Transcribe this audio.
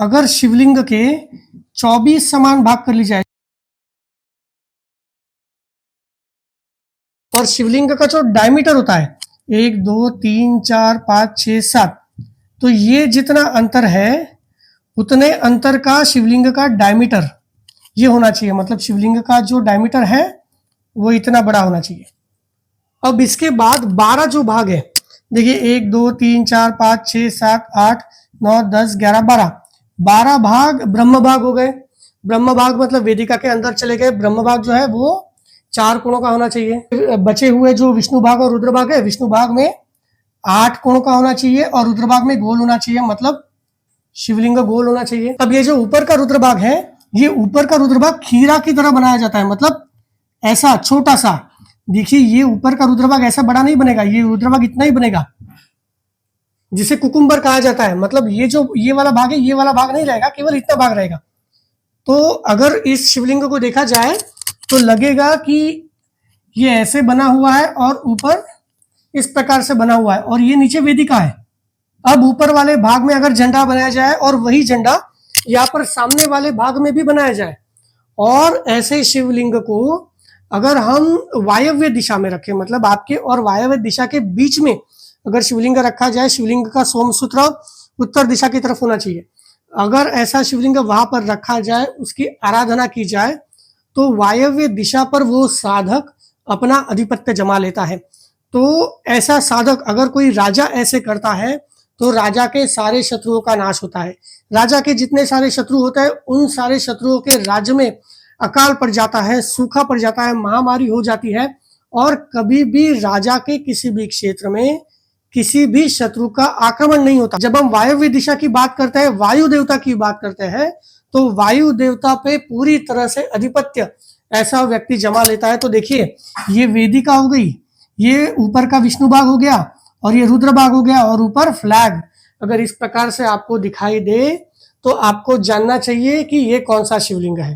अगर शिवलिंग के 24 समान भाग कर ली जाए और शिवलिंग का जो डायमीटर होता है 1 2 3 4 5 6 7, तो ये जितना अंतर है उतने अंतर का शिवलिंग का डायमीटर ये होना चाहिए। मतलब शिवलिंग का जो डायमीटर है वो इतना बड़ा होना चाहिए। अब इसके बाद 12 जो भाग है, देखिए 1 2 3 4 5 6 7 8 9 10 11 12, 12 भाग ब्रह्म भाग हो गए। ब्रह्म भाग मतलब वेदिका के अंदर चले गए। ब्रह्म भाग जो है वो 4 कोणों का होना चाहिए। बचे हुए जो विष्णु भाग और रुद्र भाग है, विष्णु भाग में 8 कोणों का होना चाहिए और रुद्र भाग में गोल होना चाहिए, मतलब शिवलिंग गोल होना चाहिए। अब ये जो ऊपर का रुद्र भाग है, ये ऊपर का रुद्र भाग खीरा की तरह बनाया जाता है, मतलब ऐसा छोटा सा। देखिए ये ऊपर का रुद्र भाग ऐसा बड़ा नहीं बनेगा, ये रुद्र भाग इतना ही बनेगा जिसे कुकुम्बर कहा जाता है। मतलब ये जो ये वाला भाग है, ये वाला भाग नहीं रहेगा, केवल इतना भाग रहेगा। तो अगर इस शिवलिंग को देखा जाए तो लगेगा कि ये ऐसे बना हुआ है और ऊपर इस प्रकार से बना हुआ है और ये नीचे वेदिका है। अब ऊपर वाले भाग में अगर झंडा बनाया जाए और वही झंडा यहाँ पर सामने वाले भाग में भी बनाया जाए और ऐसे शिवलिंग को अगर हम वायव्य दिशा में रखें, मतलब आपके और वायव्य दिशा के बीच में अगर शिवलिंग रखा जाए, शिवलिंग का सोमसूत्र उत्तर दिशा की तरफ होना चाहिए। अगर ऐसा शिवलिंग वहां पर रखा जाए, उसकी आराधना की जाए, तो वायव्य दिशा पर वो साधक अपना अधिपत्य जमा लेता है। तो ऐसा साधक अगर कोई राजा ऐसे करता है तो राजा के सारे शत्रुओं का नाश होता है। राजा के जितने सारे शत्रु होते हैं उन सारे शत्रुओं के राज्य में अकाल पड़ जाता है, सूखा पड़ जाता है, महामारी हो जाती है और कभी भी राजा के किसी भी क्षेत्र में किसी भी शत्रु का आक्रमण नहीं होता। जब हम वायव्य दिशा की बात करते हैं, वायु देवता की बात करते हैं, तो वायु देवता पे पूरी तरह से अधिपत्य ऐसा व्यक्ति जमा लेता है। तो देखिए ये वेदिका हो गई, ये ऊपर का विष्णु भाग हो गया और ये रुद्र भाग हो गया और ऊपर फ्लैग अगर इस प्रकार से आपको दिखाई दे तो आपको जानना चाहिए कि ये कौन सा शिवलिंग है।